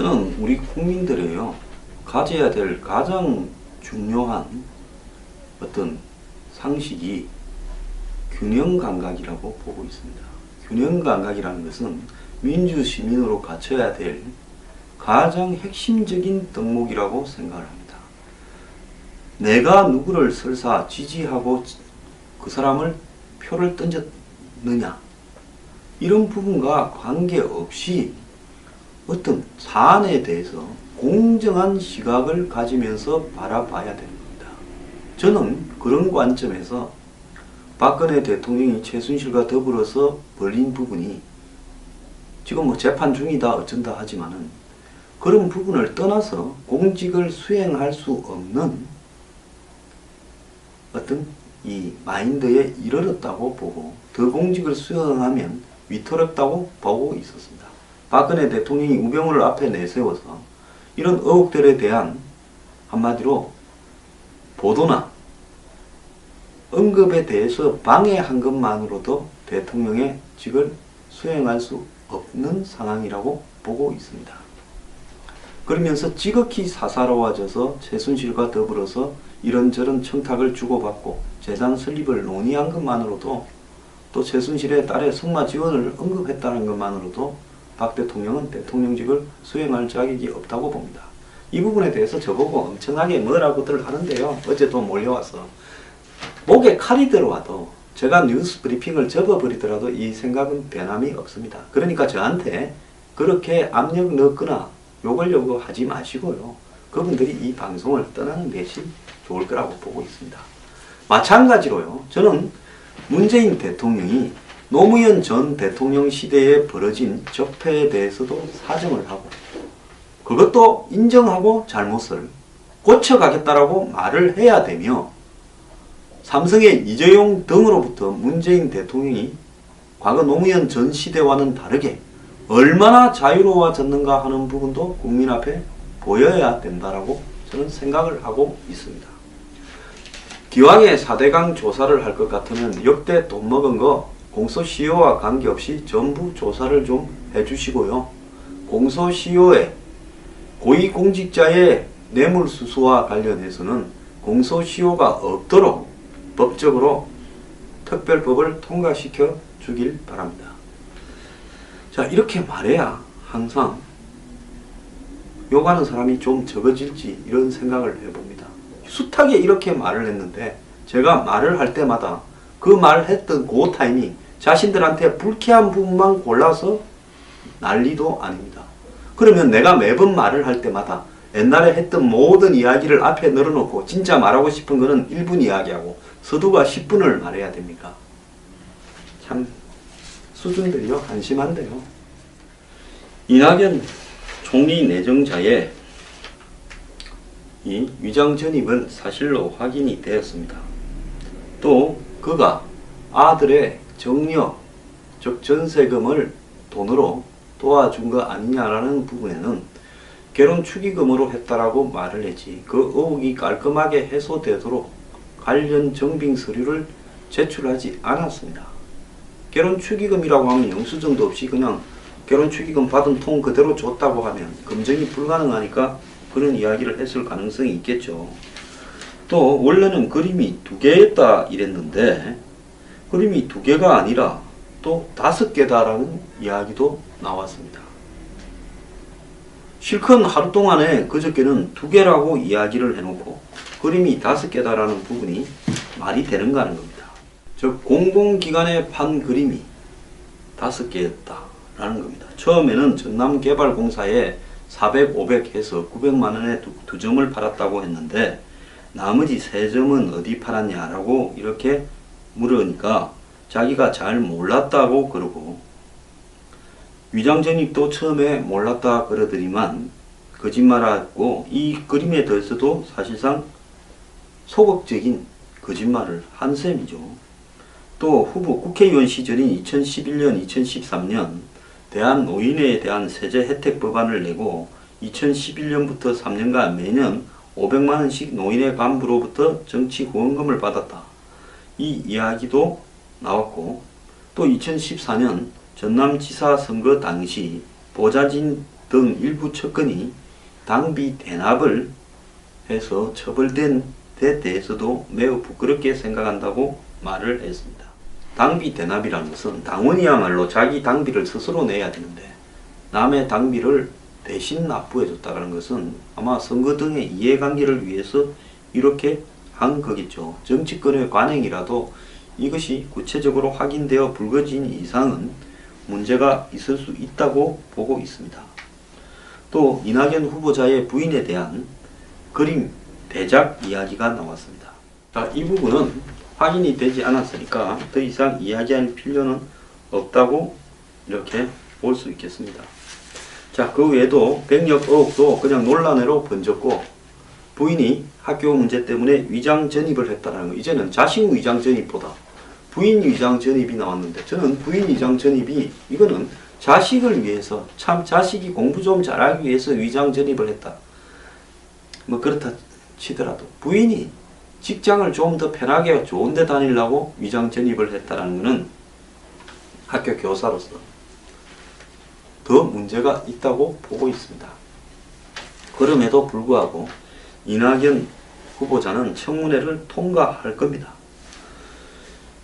저는 우리 국민들이요, 가져야 될 가장 중요한 어떤 상식이 균형 감각이라고 보고 있습니다. 균형 감각이라는 것은 민주 시민으로 갖춰야 될 가장 핵심적인 덕목이라고 생각을 합니다. 내가 누구를 설사 지지하고 그 사람을 표를 던졌느냐, 이런 부분과 관계없이 어떤 사안에 대해서 공정한 시각을 가지면서 바라봐야 되는 겁니다. 저는 그런 관점에서 박근혜 대통령이 최순실과 더불어서 벌린 부분이 지금 뭐 재판 중이다 어쩐다 하지만은 그런 부분을 떠나서 공직을 수행할 수 없는 어떤 이 마인드에 이르렀다고 보고, 더 공직을 수행하면 위태롭다고 보고 있었습니다. 박근혜 대통령이 우병우를 앞에 내세워서 이런 의혹들에 대한 한마디로 보도나 언급에 대해서 방해한 것만으로도 대통령의 직을 수행할 수 없는 상황이라고 보고 있습니다. 그러면서 지극히 사사로워져서 최순실과 더불어서 이런저런 청탁을 주고받고 재산 설립을 논의한 것만으로도, 또 최순실의 딸의 승마 지원을 언급했다는 것만으로도 박 대통령은 대통령직을 수행할 자격이 없다고 봅니다. 이 부분에 대해서 저보고 엄청나게 뭐라고들 하는데요. 어제도 몰려와서 목에 칼이 들어와도 제가 뉴스 브리핑을 접어버리더라도 이 생각은 변함이 없습니다. 그러니까 저한테 그렇게 압력 넣거나 욕을 요구하지 마시고요. 그분들이 이 방송을 떠나는 것이 좋을 거라고 보고 있습니다. 마찬가지로요, 저는 문재인 대통령이 노무현 전 대통령 시대에 벌어진 적폐에 대해서도 사정을 하고 그것도 인정하고 잘못을 고쳐가겠다라고 말을 해야 되며, 삼성의 이재용 등으로부터 문재인 대통령이 과거 노무현 전 시대와는 다르게 얼마나 자유로워졌는가 하는 부분도 국민 앞에 보여야 된다라고 저는 생각을 하고 있습니다. 기왕에 4대강 조사를 할 것 같으면 역대 돈 먹은 거 공소시효와 관계없이 전부 조사를 좀 해주시고요. 공소시효에 고위공직자의 뇌물수수와 관련해서는 공소시효가 없도록 법적으로 특별법을 통과시켜 주길 바랍니다. 자, 이렇게 말해야 항상 욕하는 사람이 좀 적어질지 이런 생각을 해봅니다. 숱하게 이렇게 말을 했는데 제가 말을 할 때마다 그 말했던 그 타이밍 자신들한테 불쾌한 부분만 골라서 난리도 아닙니다. 그러면 내가 매번 말을 할 때마다 옛날에 했던 모든 이야기를 앞에 늘어놓고 진짜 말하고 싶은 거는 1분 이야기하고 서두가 10분을 말해야 됩니까? 참 수준들이요 한심한데요. 이낙연 총리 내정자의 이 위장 전입은 사실로 확인이 되었습니다. 또 그가 아들의 정려, 즉 전세금을 돈으로 도와준 거 아니냐라는 부분에는 결혼 축의금으로 했다라고 말을 했지, 그 의혹이 깔끔하게 해소되도록 관련 정빙 서류를 제출하지 않았습니다. 결혼 축의금이라고 하면 영수증도 없이 그냥 결혼 축의금 받은 통 그대로 줬다고 하면 검증이 불가능하니까 그런 이야기를 했을 가능성이 있겠죠. 또 원래는 그림이 2개였다 이랬는데 그림이 2개가 아니라 또 5개다라는 이야기도 나왔습니다. 실컷 하루 동안에 그저께는 2개라고 이야기를 해놓고 그림이 5개다라는 부분이 말이 되는가 하는 겁니다. 즉 공공기관에 판 그림이 5개였다라는 겁니다. 처음에는 전남개발공사에 400, 500 해서 900만원에 2점을 팔았다고 했는데 나머지 3점은 어디 팔았냐라고 이렇게 물으니까 자기가 잘 몰랐다고 그러고, 위장전입도 처음에 몰랐다 그러더니만 거짓말하고 이 그림에 대해서도 사실상 소극적인 거짓말을 한 셈이죠. 또 후보 국회의원 시절인 2011년, 2013년 대한노인회에 대한 세제 혜택 법안을 내고 2011년부터 3년간 매년 500만원씩 노인회 간부로부터 정치 후원금을 받았다. 이 이야기도 나왔고, 또 2014년 전남지사 선거 당시 보좌진 등 일부 측근이 당비 대납을 해서 처벌된 데 대해서도 매우 부끄럽게 생각한다고 말을 했습니다. 당비 대납이라는 것은 당원이야말로 자기 당비를 스스로 내야 되는데 남의 당비를 대신 납부해 줬다는 것은 아마 선거 등의 이해관계를 위해서 이렇게 한 거겠죠. 정치권의 관행이라도 이것이 구체적으로 확인되어 불거진 이상은 문제가 있을 수 있다고 보고 있습니다. 또 이낙연 후보자의 부인에 대한 그림 대작 이야기가 나왔습니다. 자, 이 부분은 확인이 되지 않았으니까 더 이상 이야기할 필요는 없다고 이렇게 볼 수 있겠습니다. 자, 그 외에도 백력 의혹도 그냥 논란으로 번졌고 부인이 학교 문제 때문에 위장 전입을 했다는 거. 이제는 자식 위장 전입보다 부인 위장 전입이 나왔는데 저는 부인 위장 전입이 이거는 자식을 위해서 참 자식이 공부 좀 잘하기 위해서 위장 전입을 했다. 뭐 그렇다 치더라도 부인이 직장을 좀 더 편하게 좋은 데 다니려고 위장 전입을 했다는 것은 학교 교사로서 더 문제가 있다고 보고 있습니다. 그럼에도 불구하고 이낙연 후보자는 청문회를 통과할 겁니다.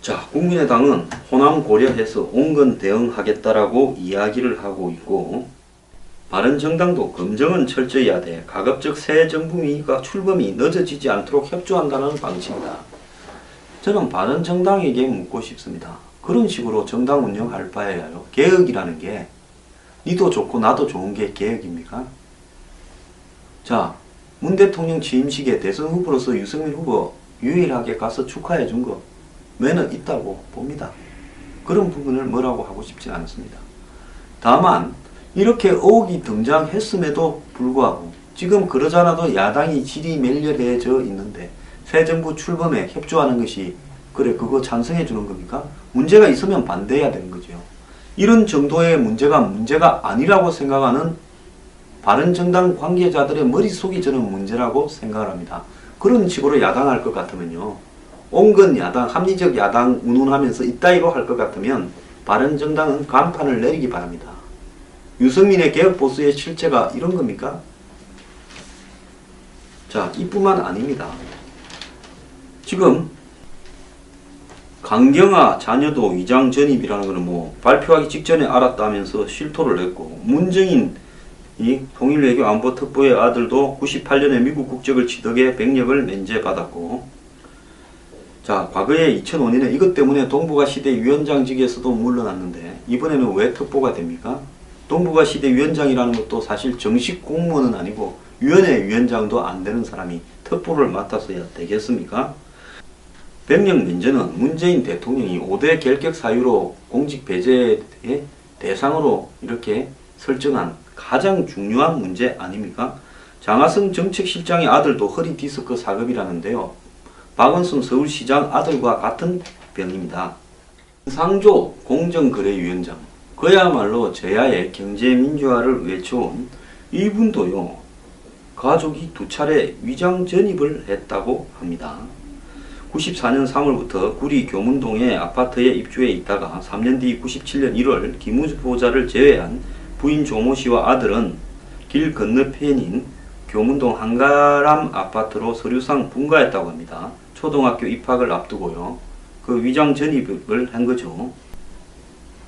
자, 국민의당은 호남 고려해서 온건 대응하겠다라고 이야기를 하고 있고 바른정당도 검증은 철저히 해야 돼. 가급적 새 정부가 출범이 늦어지지 않도록 협조한다는 방침이다. 저는 바른정당에게 묻고 싶습니다. 그런 식으로 정당 운영할 바에요. 개혁이라는 게 니도 좋고 나도 좋은 게 개혁입니까? 자, 문 대통령 취임식에 대선 후보로서 유승민 후보 유일하게 가서 축하해 준 거 매는 있다고 봅니다. 그런 부분을 뭐라고 하고 싶지 않습니다. 다만 이렇게 의혹이 등장했음에도 불구하고 지금 그러잖아도 야당이 질이 멸렬해져 있는데 새 정부 출범에 협조하는 것이 그래 그거 찬성해 주는 겁니까? 문제가 있으면 반대해야 되는 거죠. 이런 정도의 문제가 아니라고 생각하는 바른정당 관계자들의 머릿속이 저는 문제라고 생각을 합니다. 그런 식으로 야당할 것 같으면요. 온건 야당, 합리적 야당 운운하면서 이따위로 할 것 같으면 바른정당은 간판을 내리기 바랍니다. 유승민의 개혁보수의 실체가 이런 겁니까? 자, 이뿐만 아닙니다. 지금 강경화 자녀도 위장 전입이라는 것은 뭐 발표하기 직전에 알았다면서 실토를 냈고 문정인 이 통일외교 안보특보의 아들도 98년에 미국 국적을 취득해 백력을 면제받았고 자, 과거에 2005년에 이것 때문에 동북아 시대 위원장직에서도 물러났는데 이번에는 왜 특보가 됩니까? 동북아 시대 위원장이라는 것도 사실 정식 공무원은 아니고 위원회 위원장도 안 되는 사람이 특보를 맡았어야 되겠습니까? 백력 면제는 문재인 대통령이 5대 결격 사유로 공직 배제의 대상으로 이렇게 설정한 가장 중요한 문제 아닙니까? 장하성 정책실장의 아들도 허리 디스크 사급이라는데요. 박원순 서울시장 아들과 같은 병입니다. 상조 공정거래위원장 그야말로 제야의 경제민주화를 외쳐온 이분도요. 가족이 2차례 위장 전입을 했다고 합니다. 94년 3월부터 구리 교문동의 아파트에 입주해 있다가 3년 뒤 97년 1월 김 후보자를 제외한 부인 조모 씨와 아들은 길 건너편인 교문동 한가람 아파트로 서류상 분가했다고 합니다. 초등학교 입학을 앞두고요. 그 위장 전입을 한 거죠.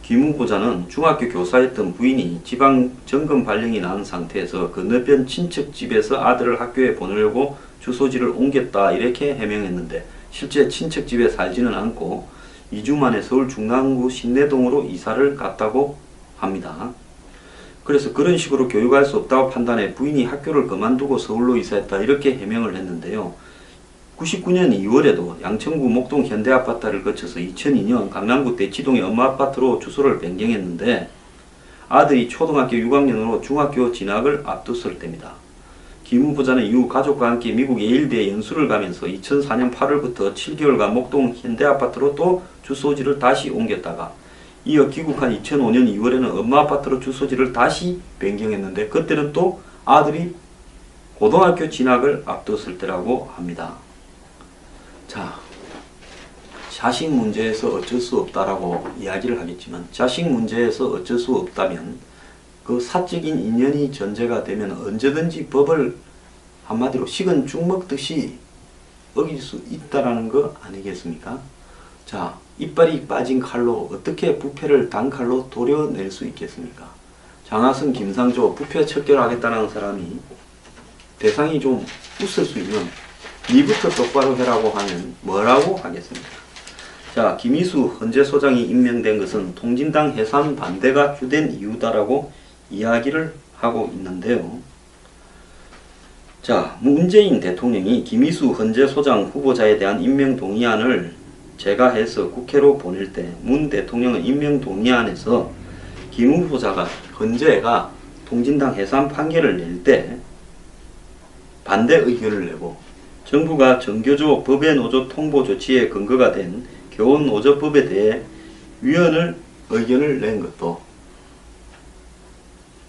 김 후보자는 중학교 교사였던 부인이 지방 점검 발령이 난 상태에서 건너편 친척 집에서 아들을 학교에 보내려고 주소지를 옮겼다 이렇게 해명했는데 실제 친척 집에 살지는 않고 2주 만에 서울 중랑구 신내동으로 이사를 갔다고 합니다. 그래서 그런 식으로 교육할 수 없다고 판단해 부인이 학교를 그만두고 서울로 이사했다 이렇게 해명을 했는데요. 99년 2월에도 양천구 목동 현대아파트를 거쳐서 2002년 강남구 대치동의 엄마 아파트로 주소를 변경했는데 아들이 초등학교 6학년으로 중학교 진학을 앞뒀을 때입니다. 김 후보자는 이후 가족과 함께 미국 예일대에 연수를 가면서 2004년 8월부터 7개월간 목동 현대아파트로 또 주소지를 다시 옮겼다가 이어 귀국한 2005년 2월에는 엄마 아파트로 주소지를 다시 변경했는데 그때는 또 아들이 고등학교 진학을 앞뒀을 때라고 합니다. 자, 자식 문제에서 어쩔 수 없다라고 이야기를 하겠지만 자식 문제에서 어쩔 수 없다면 그 사적인 인연이 전제가 되면 언제든지 법을 한마디로 식은 죽 먹듯이 어길 수 있다라는 거 아니겠습니까? 자, 이빨이 빠진 칼로 어떻게 부패를 단칼로 도려낼 수 있겠습니까? 장하성, 김상조 부패 척결하겠다는 사람이 대상이 좀 웃을 수 있는 니부터 똑바로 해라고 하면 뭐라고 하겠습니까? 자, 김희수 헌재소장이 임명된 것은 통진당 해산 반대가 주된 이유다라고 이야기를 하고 있는데요. 자, 문재인 대통령이 김희수 헌재소장 후보자에 대한 임명 동의안을 제가해서 국회로 보낼 때 문 대통령은 임명 동의안에서 김 후보자가 헌재가 통진당 해산 판결을 낼 때 반대 의견을 내고 정부가 정교조 법외 노조 통보 조치에 근거가 된 교원노조법에 대해 위헌을 의견을 낸 것도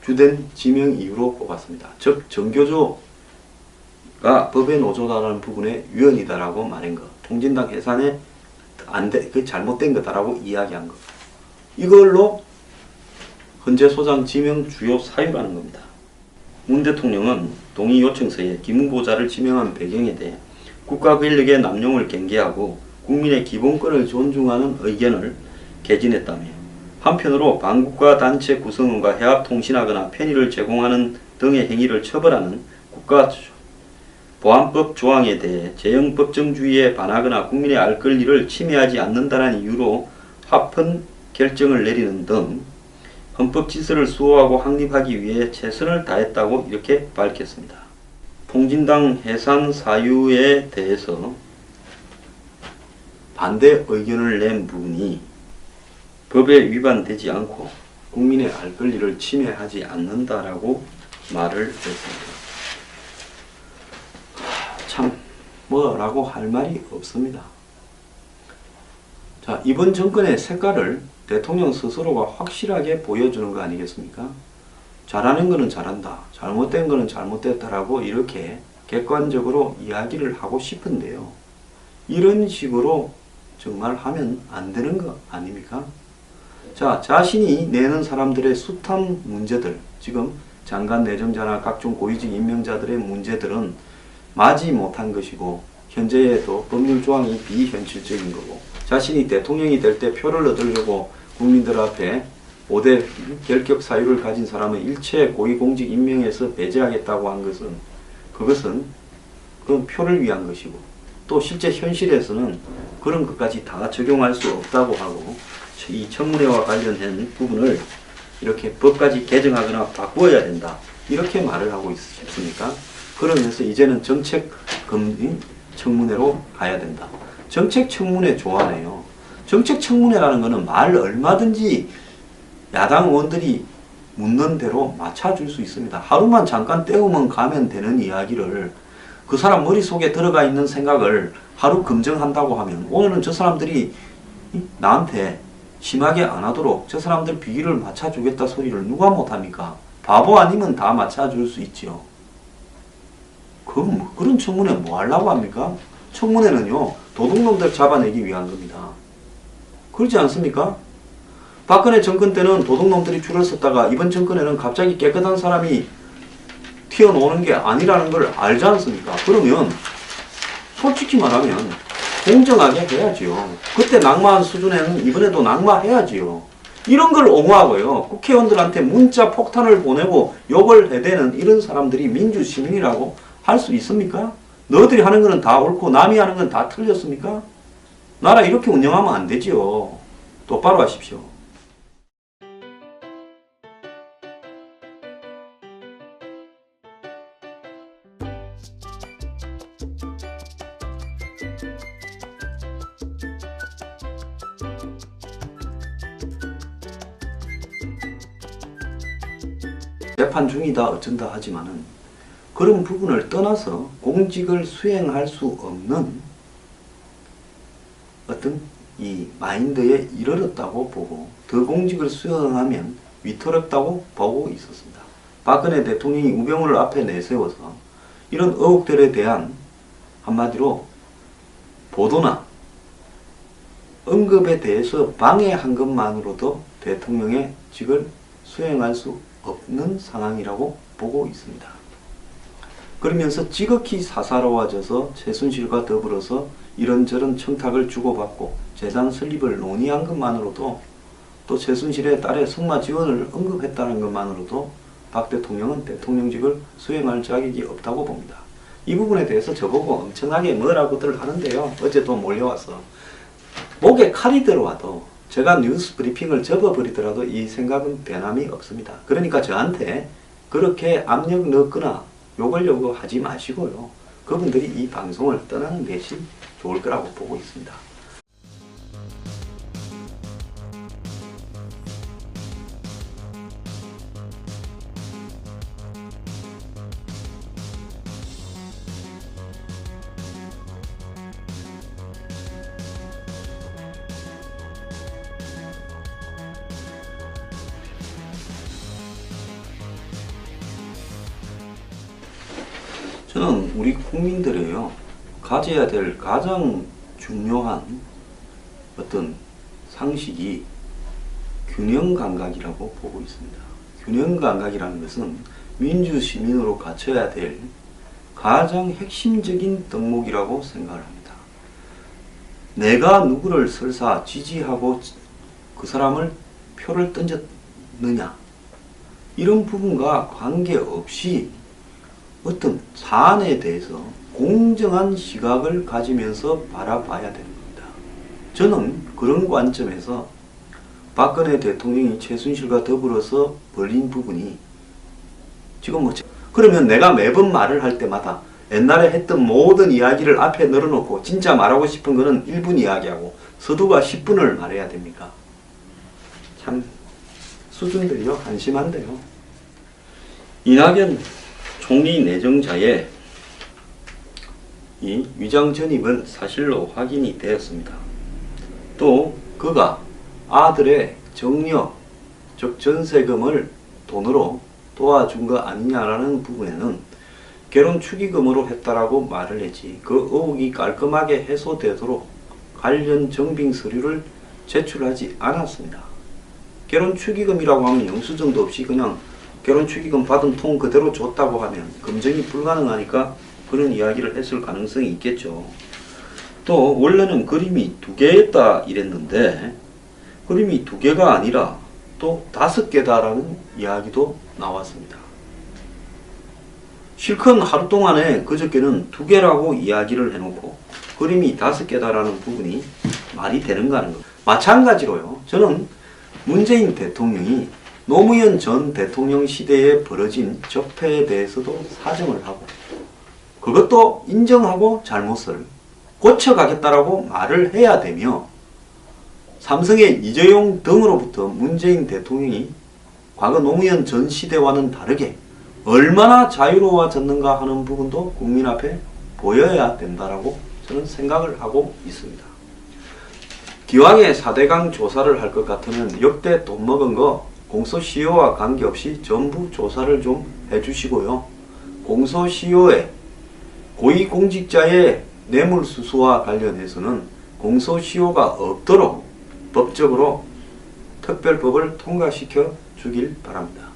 주된 지명 이유로 뽑았습니다. 즉 정교조가 법외 노조라는 부분에 위헌이다라고 말한 것, 통진당 해산에 그 잘못된 거다라고 이야기한 것, 이걸로 헌재소장 지명 주요 사유라는 겁니다. 문 대통령은 동의 요청서에 김 후보자를 지명한 배경에 대해 국가 권력의 남용을 경계하고 국민의 기본권을 존중하는 의견을 개진했다며, 한편으로 반국가 단체 구성원과 해합통신하거나 편의를 제공하는 등의 행위를 처벌하는 국가보안법 조항에 대해 재형법정주의에 반하거나 국민의 알 권리를 침해하지 않는다는 이유로 합헌 결정을 내리는 등 헌법 질서를 수호하고 확립하기 위해 최선을 다했다고 이렇게 밝혔습니다. 통진당 해산 사유에 대해서 반대 의견을 낸 부분이 법에 위반되지 않고 국민의 알 권리를 침해하지 않는다라고 말을 했습니다. 참 뭐라고 할 말이 없습니다. 자, 이번 정권의 색깔을 대통령 스스로가 확실하게 보여주는 거 아니겠습니까? 잘하는 거는 잘한다, 잘못된 거는 잘못됐다라고 이렇게 객관적으로 이야기를 하고 싶은데요. 이런 식으로 정말 하면 안 되는 거 아닙니까? 자, 자신이 내는 사람들의 숱한 문제들, 지금 장관 내정자나 각종 고위직 임명자들의 문제들은 마지 못한 것이고 현재에도 법률 조항이 비현실적인 거고, 자신이 대통령이 될 때 표를 얻으려고 국민들 앞에 5대 결격 사유를 가진 사람을 일체 고위공직 임명해서 배제하겠다고 한 것은 그건 표를 위한 것이고, 또 실제 현실에서는 그런 것까지 다 적용할 수 없다고 하고, 이 청문회와 관련된 부분을 이렇게 법까지 개정하거나 바꾸어야 된다, 이렇게 말을 하고 있습니까? 그러면서 이제는 정책 청문회로 가야 된다. 정책 청문회 좋아하네요. 정책 청문회라는 것은 말 얼마든지 야당 의원들이 묻는 대로 맞춰줄 수 있습니다. 하루만 잠깐 때우면 가면 되는 이야기를, 그 사람 머릿속에 들어가 있는 생각을 하루 검증한다고 하면 오늘은 저 사람들이 나한테 심하게 안 하도록 저 사람들 비위를 맞춰주겠다 소리를 누가 못합니까? 바보 아니면 다 맞춰줄 수 있지요. 그런 청문회 뭐 하려고 합니까? 청문회는요, 도둑놈들 잡아내기 위한 겁니다. 그렇지 않습니까? 박근혜 정권 때는 도둑놈들이 줄을 섰다가 이번 정권에는 갑자기 깨끗한 사람이 튀어나오는 게 아니라는 걸 알지 않습니까? 그러면 솔직히 말하면 공정하게 해야지요. 그때 낙마한 수준에는 이번에도 낙마해야지요. 이런 걸 옹호하고요, 국회의원들한테 문자 폭탄을 보내고 욕을 해대는 이런 사람들이 민주시민이라고 할 수 있습니까? 너희들이 하는 거는 다 옳고 남이 하는 건 다 틀렸습니까? 나라 이렇게 운영하면 안 되지요. 똑바로 하십시오. 재판 중이다 어쩐다 하지만은 그런 부분을 떠나서 공직을 수행할 수 없는 어떤 이 마인드에 이르렀다고 보고, 더 공직을 수행하면 위태롭다고 보고 있었습니다. 박근혜 대통령이 우병우를 앞에 내세워서 이런 의혹들에 대한 한마디로 보도나 언급에 대해서 방해한 것만으로도 대통령의 직을 수행할 수 없는 상황이라고 보고 있습니다. 그러면서 지극히 사사로워져서 최순실과 더불어서 이런저런 청탁을 주고받고 재단 설립을 논의한 것만으로도 또 최순실의 딸의 승마 지원을 언급했다는 것만으로도 박 대통령은 대통령직을 수행할 자격이 없다고 봅니다. 이 부분에 대해서 저보고 엄청나게 뭐라고들 하는데요. 어제도 몰려와서 목에 칼이 들어와도 제가 뉴스 브리핑을 접어버리더라도 이 생각은 변함이 없습니다. 그러니까 저한테 그렇게 압력 넣거나 욕을 하지 마시고요. 그분들이 이 방송을 떠나는 것이 좋을 거라고 보고 있습니다. 저는 우리 국민들이요, 가져야 될 가장 중요한 어떤 상식이 균형감각이라고 보고 있습니다. 균형감각이라는 것은 민주시민으로 갖춰야 될 가장 핵심적인 덕목이라고 생각을 합니다. 내가 누구를 설사 지지하고 그 사람을 표를 던졌느냐, 이런 부분과 관계없이 어떤 사안에 대해서 공정한 시각을 가지면서 바라봐야 되는 겁니다. 저는 그런 관점에서 박근혜 대통령이 최순실과 더불어서 벌린 부분이 지금 그러면 내가 매번 말을 할 때마다 옛날에 했던 모든 이야기를 앞에 늘어놓고 진짜 말하고 싶은 거는 1분 이야기하고 서두가 10분을 말해야 됩니까? 참 수준들이요, 한심한데요. 이낙연 총리 내정자의 이 위장 전입은 사실로 확인이 되었습니다. 또 그가 아들의 정력, 즉 전세금을 돈으로 도와준 거 아니냐라는 부분에는 결혼 축의금으로 했다라고 말을 했지, 그 의혹이 깔끔하게 해소되도록 관련 정빙 서류를 제출하지 않았습니다. 결혼 축의금이라고 하면 영수증도 없이 그냥 결혼 축의금 받은 통 그대로 줬다고 하면 검증이 불가능하니까 그런 이야기를 했을 가능성이 있겠죠. 또 원래는 그림이 2개였다 이랬는데 그림이 2개가 아니라 또 5개다라는 이야기도 나왔습니다. 실컷 하루 동안에 그저께는 2개라고 이야기를 해놓고 그림이 5개다라는 부분이 말이 되는가 하는 것. 마찬가지로요, 저는 문재인 대통령이 노무현 전 대통령 시대에 벌어진 적폐에 대해서도 사정을 하고 그것도 인정하고 잘못을 고쳐가겠다라고 말을 해야 되며, 삼성의 이재용 등으로부터 문재인 대통령이 과거 노무현 전 시대와는 다르게 얼마나 자유로워졌는가 하는 부분도 국민 앞에 보여야 된다라고 저는 생각을 하고 있습니다. 기왕에 4대강 조사를 할 것 같으면 역대 돈 먹은 거 공소시효와 관계없이 전부 조사를 좀 해주시고요. 공소시효에 고위공직자의 뇌물수수와 관련해서는 공소시효가 없도록 법적으로 특별법을 통과시켜 주길 바랍니다.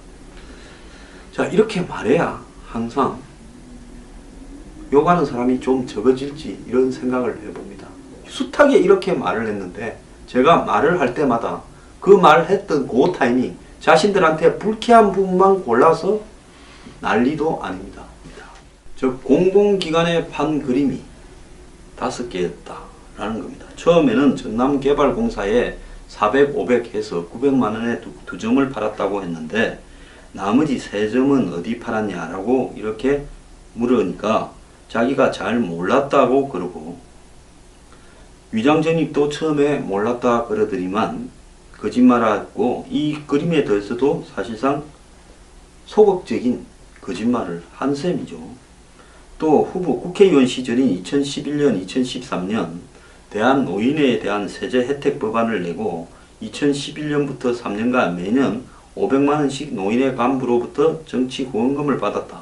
자, 이렇게 말해야 항상 욕하는 사람이 좀 적어질지 이런 생각을 해봅니다. 숱하게 이렇게 말을 했는데 제가 말을 할 때마다 그 말을 했던 그 타이밍 자신들한테 불쾌한 부분만 골라서 난리도 아닙니다. 즉 공공기관에 판 그림이 5개였다라는 겁니다. 처음에는 전남개발공사에 400, 500 해서 900만원에 2점을 팔았다고 했는데 나머지 3점은 어디 팔았냐라고 이렇게 물으니까 자기가 잘 몰랐다고 그러고, 위장전입도 처음에 몰랐다 그러더니만 거짓말하고 이 그림에 대해서도 사실상 소극적인 거짓말을 한 셈이죠. 또 후보 국회의원 시절인 2011년, 2013년 대한노인에 대한 세제 혜택 법안을 내고 2011년부터 3년간 매년 500만원씩 노인의 간부로부터 정치 후원금을 받았다,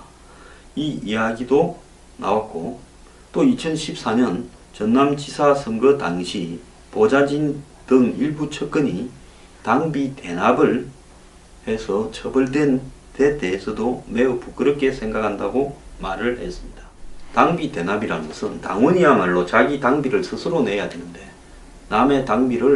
이 이야기도 나왔고, 또 2014년 전남지사 선거 당시 보좌진 등 일부 측근이 당비 대납을 해서 처벌된 데 대해서도 매우 부끄럽게 생각한다고 말을 했습니다. 당비 대납이라는 것은 당원이야말로 자기 당비를 스스로 내야 되는데 남의 당비를